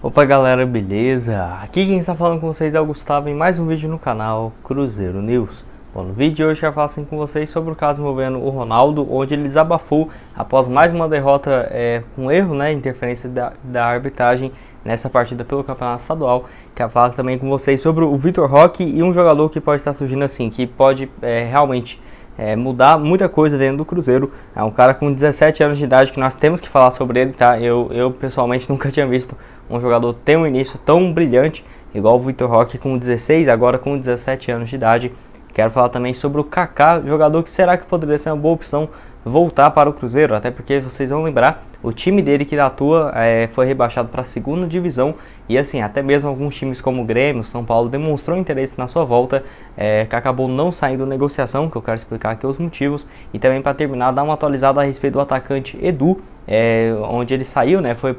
Opa galera, beleza? Aqui quem está falando com vocês é o Gustavo em mais um vídeo no canal Cruzeiro News. Bom, no vídeo de hoje eu quero falar com vocês sobre o caso envolvendo o Ronaldo, onde ele desabafou após mais uma derrota com erro, interferência da arbitragem nessa partida pelo Campeonato Estadual. Quero falar também com vocês sobre o Vitor Roque e um jogador que pode estar surgindo assim, que pode realmente mudar muita coisa dentro do Cruzeiro. É um cara com 17 anos de idade que nós temos que falar sobre ele, tá? Eu pessoalmente nunca tinha visto um jogador ter um início tão brilhante, igual o Vitor Roque com 16, agora com 17 anos de idade. Quero falar também sobre o Kaká, jogador que será que poderia ser uma boa opção voltar para o Cruzeiro, até porque vocês vão lembrar, o time dele que atua foi rebaixado para a segunda divisão e assim, até mesmo alguns times como o Grêmio, São Paulo demonstrou interesse na sua volta, que acabou não saindo da negociação, que eu quero explicar aqui os motivos, e também para terminar, dar uma atualizada a respeito do atacante Edu, onde ele saiu, foi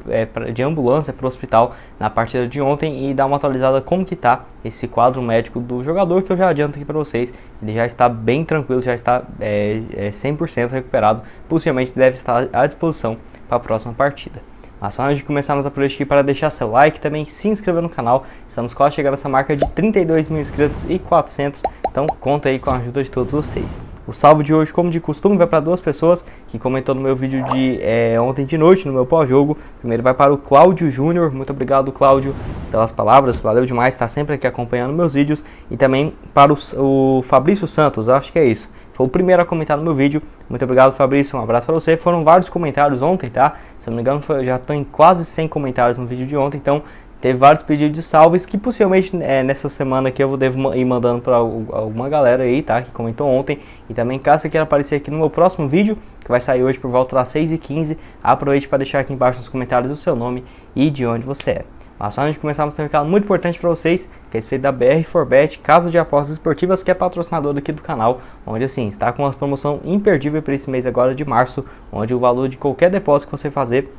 de ambulância para o hospital na partida de ontem, e dar uma atualizada como que tá esse quadro médico do jogador, que eu já adianto aqui para vocês, ele já está bem tranquilo, já está 100% recuperado, possivelmente deve estar à disposição para a próxima partida. Mas só antes de começarmos a política aqui, para deixar seu like, também se inscrever no canal, estamos quase chegando a essa marca de 32 mil inscritos e 400, então conta aí com a ajuda de todos vocês. O salve de hoje, como de costume, vai para duas pessoas que comentou no meu vídeo de ontem de noite, no meu pós-jogo. Primeiro vai para o Cláudio Júnior, muito obrigado Cláudio pelas palavras, valeu demais, está sempre aqui acompanhando meus vídeos. E também para o Fabrício Santos, acho que é isso, foi o primeiro a comentar no meu vídeo, muito obrigado Fabrício, um abraço para você. Foram vários comentários ontem, tá? Se eu não me engano, já estou em quase 100 comentários no vídeo de ontem, então teve vários pedidos de salves que possivelmente nessa semana aqui eu devo ir mandando para alguma galera aí, tá? Que comentou ontem. E também caso você queira aparecer aqui no meu próximo vídeo, que vai sair hoje por volta das 6h15, aproveite para deixar aqui embaixo nos comentários o seu nome e de onde você é. Mas só antes de começarmos, tem um recado muito importante para vocês, que é a respeito da BR4Bet, casa de apostas esportivas, que é patrocinador aqui do canal, onde assim, está com uma promoção imperdível para esse mês agora de março, onde o valor de qualquer depósito que você fazer,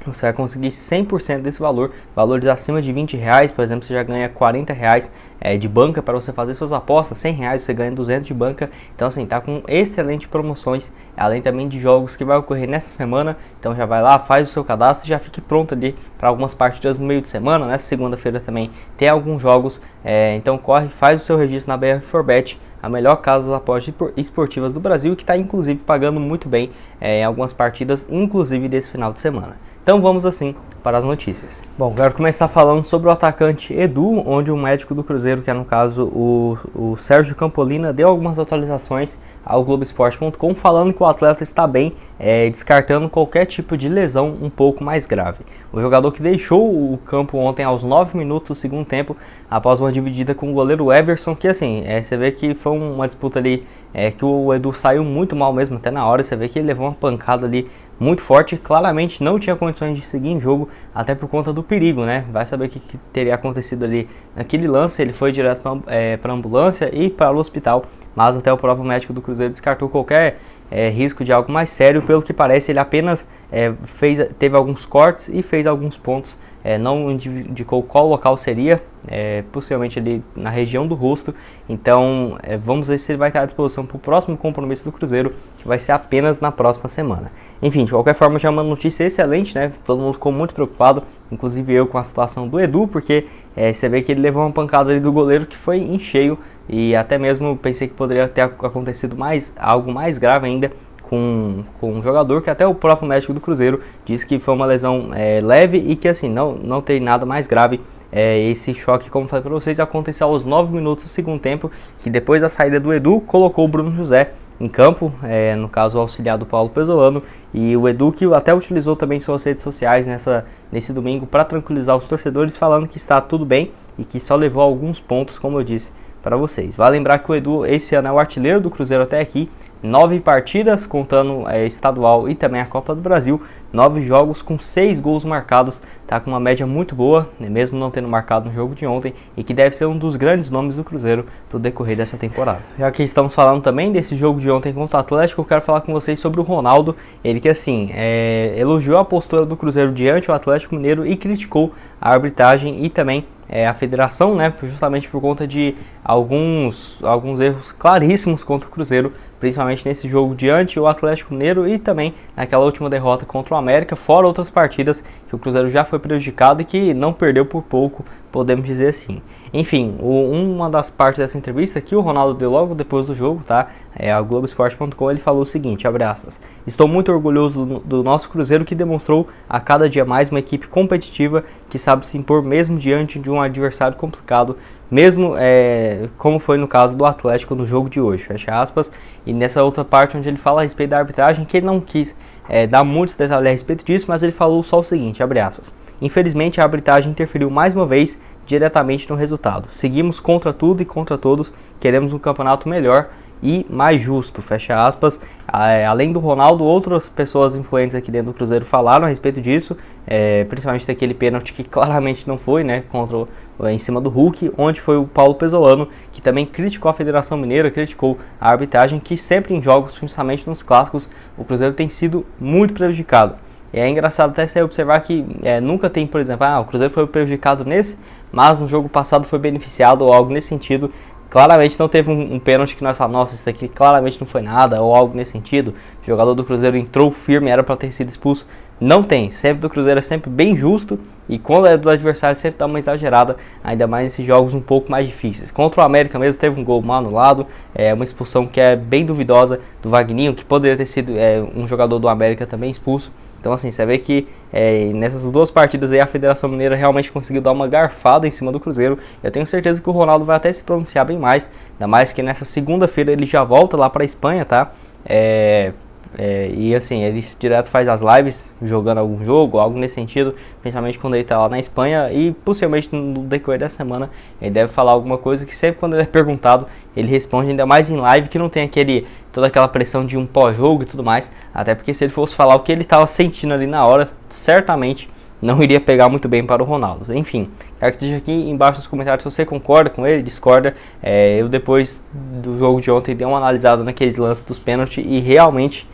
você vai conseguir 100% desse valor, valores acima de R$20, por exemplo, você já ganha R$40 de banca para você fazer suas apostas, R$100 você ganha 200 de banca, então assim, tá com excelentes promoções, além também de jogos que vai ocorrer nessa semana, então já vai lá, faz o seu cadastro e já fique pronto ali para algumas partidas no meio de semana, nessa segunda-feira também tem alguns jogos, então corre, faz o seu registro na BR4Bet, a melhor casa de apostas esportivas do Brasil, que está inclusive pagando muito bem em algumas partidas, inclusive desse final de semana. Então vamos assim para as notícias. Bom, quero começar falando sobre o atacante Edu, onde o médico do Cruzeiro, que é no caso o Sérgio Campolina, deu algumas atualizações ao Globoesporte.com falando que o atleta está bem, descartando qualquer tipo de lesão um pouco mais grave. O jogador que deixou o campo ontem aos 9 minutos do segundo tempo, após uma dividida com o goleiro Everson, que assim, você vê que foi uma disputa ali, que o Edu saiu muito mal mesmo, até na hora, você vê que ele levou uma pancada ali muito forte, claramente não tinha condições de seguir em jogo, até por conta do perigo, vai saber o que teria acontecido ali naquele lance. Ele foi direto para a ambulância e para o hospital, mas até o próprio médico do Cruzeiro descartou qualquer risco de algo mais sério. Pelo que parece, ele apenas teve alguns cortes e fez alguns pontos, não indicou qual local seria, possivelmente ali na região do rosto. Então vamos ver se ele vai estar à disposição para o próximo compromisso do Cruzeiro, que vai ser apenas na próxima semana. Enfim, de qualquer forma, já é uma notícia excelente, todo mundo ficou muito preocupado, inclusive eu, com a situação do Edu, porque você vê que ele levou uma pancada ali do goleiro que foi em cheio, e até mesmo pensei que poderia ter acontecido algo mais grave ainda com um jogador, que até o próprio médico do Cruzeiro disse que foi uma lesão leve e que assim, não tem nada mais grave. Esse choque, como falei para vocês, aconteceu aos 9 minutos do segundo tempo, que depois da saída do Edu, colocou o Bruno José em campo, no caso o auxiliar do Paulo Pesolano, e o Edu que até utilizou também suas redes sociais nesse domingo para tranquilizar os torcedores, falando que está tudo bem e que só levou alguns pontos, como eu disse para vocês. Vale lembrar que o Edu esse ano é o artilheiro do Cruzeiro até aqui, 9 partidas, contando estadual e também a Copa do Brasil, 9 jogos com 6 gols marcados, tá com uma média muito boa, mesmo não tendo marcado no jogo de ontem, e que deve ser um dos grandes nomes do Cruzeiro para o decorrer dessa temporada. Já que estamos falando também desse jogo de ontem contra o Atlético, eu quero falar com vocês sobre o Ronaldo, ele que assim, elogiou a postura do Cruzeiro diante do Atlético Mineiro e criticou a arbitragem e também a federação, justamente por conta de alguns erros claríssimos contra o Cruzeiro principalmente nesse jogo diante o Atlético Mineiro e também naquela última derrota contra o América, fora outras partidas que o Cruzeiro já foi prejudicado e que não perdeu por pouco, podemos dizer assim. Enfim, uma das partes dessa entrevista que o Ronaldo deu logo depois do jogo, tá? A Globoesporte.com, ele falou o seguinte, abre aspas: estou muito orgulhoso do nosso Cruzeiro, que demonstrou a cada dia mais uma equipe competitiva que sabe se impor mesmo diante de um adversário complicado, mesmo como foi no caso do Atlético no jogo de hoje, fecha aspas. E nessa outra parte onde ele fala a respeito da arbitragem, que ele não quis dar muitos detalhes a respeito disso, mas ele falou só o seguinte, abre aspas: infelizmente a arbitragem interferiu mais uma vez diretamente no resultado. Seguimos contra tudo e contra todos, queremos um campeonato melhor e mais justo, fecha aspas. Além do Ronaldo, outras pessoas influentes aqui dentro do Cruzeiro falaram a respeito disso, principalmente daquele pênalti que claramente não foi, né, em cima do Hulk, onde foi o Paulo Pesolano, que também criticou a Federação Mineira, criticou a arbitragem, que sempre em jogos, principalmente nos clássicos, o Cruzeiro tem sido muito prejudicado. É engraçado até você observar que nunca tem, por exemplo, o Cruzeiro foi prejudicado nesse, mas no jogo passado foi beneficiado ou algo nesse sentido. Claramente não teve um pênalti que nós falamos, nossa, isso aqui claramente não foi nada, ou algo nesse sentido. O jogador do Cruzeiro entrou firme, era para ter sido expulso. Não tem, sempre do Cruzeiro é sempre bem justo, e quando é do adversário sempre dá uma exagerada, ainda mais nesses jogos um pouco mais difíceis. Contra o América mesmo teve um gol mal anulado, uma expulsão que é bem duvidosa do Vagninho, que poderia ter sido um jogador do América também expulso. Então assim, você vê que nessas duas partidas aí a Federação Mineira realmente conseguiu dar uma garfada em cima do Cruzeiro. Eu tenho certeza que o Ronaldo vai até se pronunciar bem mais, ainda mais que nessa segunda-feira ele já volta lá para a Espanha, tá? E assim, ele direto faz as lives jogando algum jogo, algo nesse sentido, principalmente quando ele tá lá na Espanha, e possivelmente no decorrer da semana ele deve falar alguma coisa que sempre quando ele é perguntado ele responde, ainda mais em live, que não tem toda aquela pressão de um pós-jogo e tudo mais, até porque se ele fosse falar o que ele estava sentindo ali na hora, certamente não iria pegar muito bem para o Ronaldo. Enfim, quero que esteja aqui embaixo nos comentários se você concorda com ele, discorda. Eu depois do jogo de ontem dei uma analisada naqueles lances dos pênaltis e realmente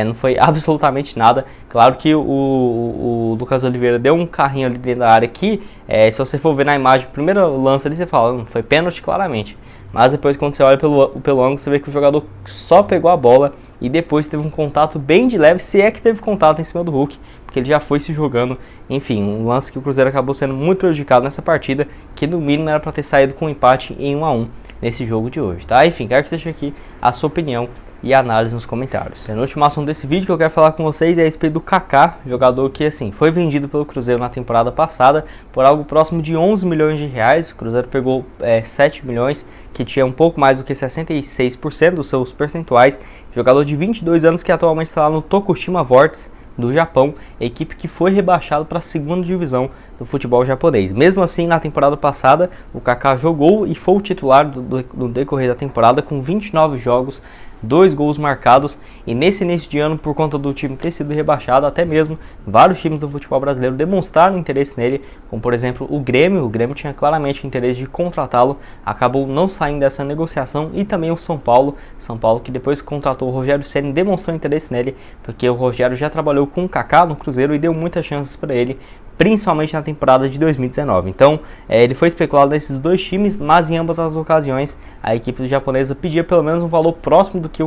não foi absolutamente nada. Claro que o Lucas Oliveira deu um carrinho ali dentro da área que, se você for ver na imagem, o primeiro lance ali você fala, não foi pênalti claramente. Mas depois quando você olha pelo ângulo, você vê que o jogador só pegou a bola e depois teve um contato bem de leve, se é que teve contato em cima do Hulk, porque ele já foi se jogando. Enfim, um lance que o Cruzeiro acabou sendo muito prejudicado nessa partida, que no mínimo era para ter saído com um empate em 1-1 nesse jogo de hoje, tá? Enfim, quero que você deixe aqui a sua opinião e análise nos comentários. No último assunto desse vídeo que eu quero falar com vocês é a respeito do Kaká, jogador que assim foi vendido pelo Cruzeiro na temporada passada por algo próximo de 11 milhões de reais. O Cruzeiro pegou 7 milhões, que tinha um pouco mais do que 66% dos seus percentuais. Jogador de 22 anos que atualmente está lá no Tokushima Vortex do Japão, equipe que foi rebaixado para a segunda divisão do futebol japonês. Mesmo assim, na temporada passada, o Kaká jogou e foi o titular do decorrer da temporada com 29 jogos, 2 gols marcados, e nesse início de ano, por conta do time ter sido rebaixado, até mesmo vários times do futebol brasileiro demonstraram interesse nele, como por exemplo o Grêmio tinha claramente o interesse de contratá-lo, acabou não saindo dessa negociação, e também o São Paulo que depois que contratou o Rogério Ceni demonstrou interesse nele, porque o Rogério já trabalhou com o Kaká no Cruzeiro e deu muitas chances para ele, principalmente na temporada de 2019. Então, ele foi especulado nesses dois times, mas em ambas as ocasiões a equipe japonesa pedia pelo menos um valor próximo do que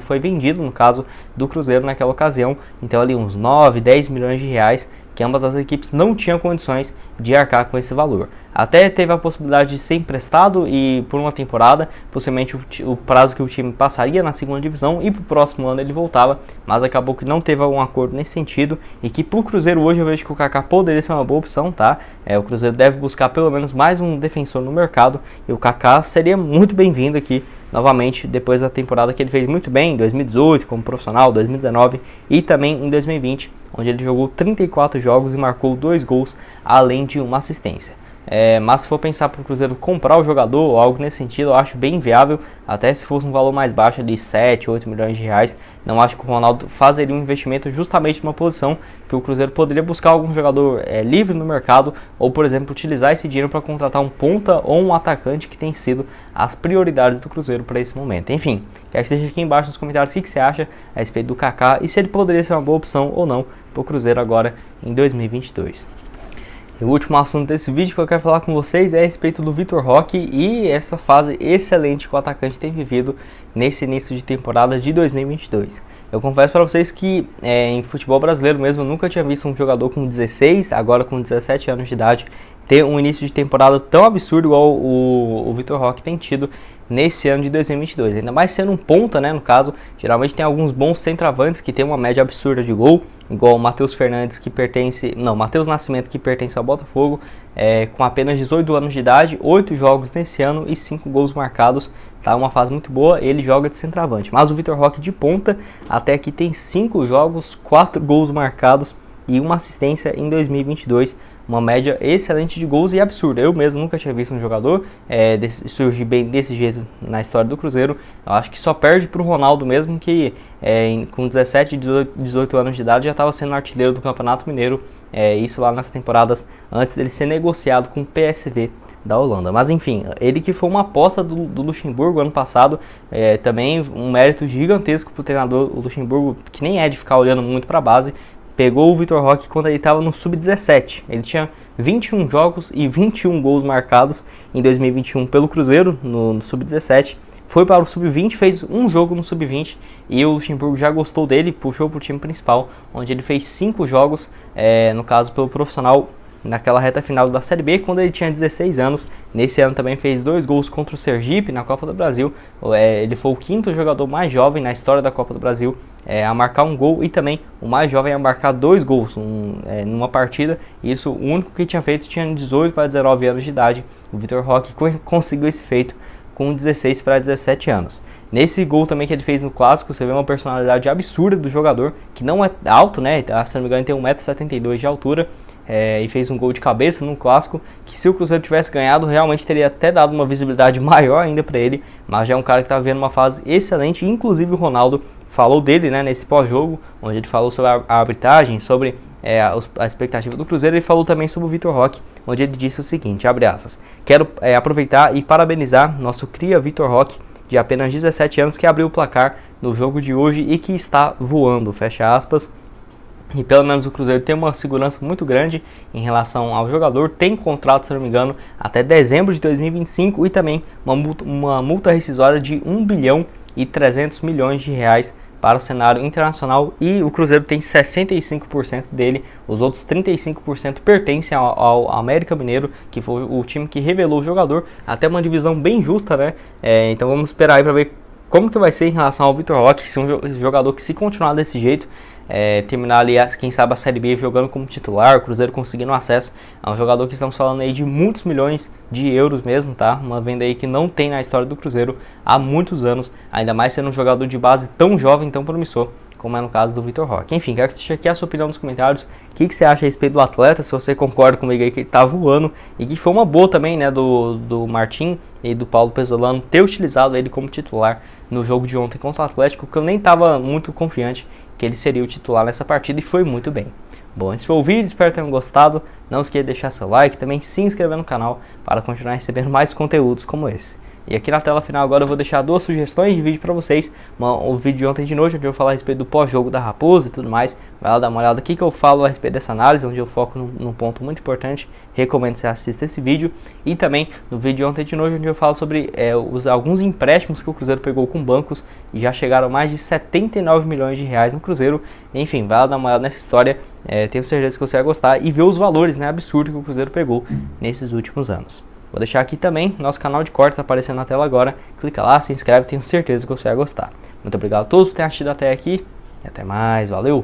foi vendido, no caso do Cruzeiro naquela ocasião. Então ali uns 9, 10 milhões de reais, que ambas as equipes não tinham condições de arcar com esse valor. Até teve a possibilidade de ser emprestado e por uma temporada, possivelmente o prazo que o time passaria na segunda divisão, e para o próximo ano ele voltava, mas acabou que não teve um acordo nesse sentido, e que para o Cruzeiro hoje eu vejo que o Kaká poderia ser uma boa opção, tá? O Cruzeiro deve buscar pelo menos mais um defensor no mercado, e o Kaká seria muito bem-vindo aqui novamente depois da temporada que ele fez muito bem em 2018 como profissional, 2019 e também em 2020, onde ele jogou 34 jogos e marcou 2 gols, além de uma assistência. Mas se for pensar para o Cruzeiro comprar o jogador ou algo nesse sentido, eu acho bem inviável, até se fosse um valor mais baixo de 7, 8 milhões de reais, não acho que o Ronaldo fazeria um investimento justamente numa posição que o Cruzeiro poderia buscar algum jogador livre no mercado, ou por exemplo utilizar esse dinheiro para contratar um ponta ou um atacante, que tem sido as prioridades do Cruzeiro para esse momento. Enfim, quero que deixe aqui embaixo nos comentários o que você acha a respeito do Kaká e se ele poderia ser uma boa opção ou não para o Cruzeiro agora em 2022. E o último assunto desse vídeo que eu quero falar com vocês é a respeito do Vitor Roque e essa fase excelente que o atacante tem vivido nesse início de temporada de 2022. Eu confesso para vocês que em futebol brasileiro mesmo eu nunca tinha visto um jogador com 16, agora com 17 anos de idade, ter um início de temporada tão absurdo igual o Vitor Roque tem tido nesse ano de 2022. Ainda mais sendo um ponta, né, no caso, geralmente tem alguns bons centroavantes que tem uma média absurda de gol, igual o Matheus Nascimento, que pertence ao Botafogo, com apenas 18 anos de idade, 8 jogos nesse ano e 5 gols marcados. Tá uma fase muito boa, ele joga de centroavante. Mas o Vitor Roque de ponta, até aqui tem 5 jogos, 4 gols marcados e uma assistência em 2022. Uma média excelente de gols e absurda. Eu mesmo nunca tinha visto um jogador surgir bem desse jeito na história do Cruzeiro. Eu acho que só perde para o Ronaldo mesmo, que com 17, 18 anos de idade já estava sendo artilheiro do Campeonato Mineiro. Isso lá nas temporadas antes dele ser negociado com o PSV da Holanda. Mas enfim, ele que foi uma aposta do Luxemburgo ano passado, também um mérito gigantesco para o treinador. O Luxemburgo, que nem é de ficar olhando muito para a base, pegou o Vitor Roque quando ele estava no Sub-17. Ele tinha 21 jogos e 21 gols marcados em 2021 pelo Cruzeiro, no Sub-17. Foi para o Sub-20, fez um jogo no Sub-20 e o Luxemburgo já gostou dele, puxou para o time principal, onde ele fez 5 jogos, no caso pelo profissional, naquela reta final da Série B, quando ele tinha 16 anos. Nesse ano também fez 2 gols contra o Sergipe na Copa do Brasil. Ele foi o 5º jogador mais jovem na história da Copa do Brasil a marcar um gol e também o mais jovem a marcar 2 gols numa partida. Isso, o único que tinha feito tinha 18 para 19 anos de idade. O Vitor Roque conseguiu esse feito com 16 para 17 anos. Nesse gol também que ele fez no Clássico, você vê uma personalidade absurda do jogador, que não é alto, né? Se não me engano, ele tem 1,72 m de altura. E fez um gol de cabeça no Clássico, que se o Cruzeiro tivesse ganhado, realmente teria até dado uma visibilidade maior ainda para ele, mas já é um cara que está vivendo uma fase excelente. Inclusive o Ronaldo falou dele, né, nesse pós-jogo, onde ele falou sobre a arbitragem, sobre a expectativa do Cruzeiro. Ele falou também sobre o Vitor Roque, onde ele disse o seguinte, abre aspas, quero aproveitar e parabenizar nosso cria Vitor Roque, de apenas 17 anos, que abriu o placar no jogo de hoje e que está voando, fecha aspas. E pelo menos o Cruzeiro tem uma segurança muito grande em relação ao jogador. Tem contrato, se não me engano, até dezembro de 2025 e também uma multa rescisória de 1 bilhão e 300 milhões de reais para o cenário internacional. E o Cruzeiro tem 65% dele, os outros 35% pertencem ao América Mineiro, que foi o time que revelou o jogador. Até uma divisão bem justa, né? Então vamos esperar aí para ver como que vai ser em relação ao Vitor Roque, se um jogador que, se continuar desse jeito, terminar ali, quem sabe, a Série B jogando como titular, o Cruzeiro conseguindo acesso a um jogador que estamos falando aí de muitos milhões de euros mesmo, tá? Uma venda aí que não tem na história do Cruzeiro há muitos anos, ainda mais sendo um jogador de base tão jovem, tão promissor, como é no caso do Vitor Roque. Enfim, quero que você deixe aqui a sua opinião nos comentários. O que você acha a respeito do atleta? Se você concorda comigo aí que ele tá voando e que foi uma boa também, né, do Martim e do Paulo Pezzolano ter utilizado ele como titular no jogo de ontem contra o Atlético, porque eu nem estava muito confiante que ele seria o titular nessa partida e foi muito bem. Bom, esse foi o vídeo, espero que tenham gostado. Não esqueça de deixar seu like, também se inscrever no canal para continuar recebendo mais conteúdos como esse. E aqui na tela final agora eu vou deixar 2 sugestões de vídeo para vocês. O vídeo de ontem de noite, onde eu vou falar a respeito do pós-jogo da Raposa e tudo mais. Vai lá dar uma olhada aqui que eu falo a respeito dessa análise, onde eu foco num ponto muito importante. Recomendo que você assista esse vídeo. E também no vídeo de ontem de noite, onde eu falo sobre alguns empréstimos que o Cruzeiro pegou com bancos e já chegaram mais de 79 milhões de reais no Cruzeiro. Enfim, vai lá dar uma olhada nessa história. Tenho certeza que você vai gostar e ver os valores, né, absurdos que o Cruzeiro pegou nesses últimos anos. Vou deixar aqui também nosso canal de cortes aparecendo na tela agora. Clica lá, se inscreve, tenho certeza que você vai gostar. Muito obrigado a todos por terem assistido até aqui. E até mais, valeu!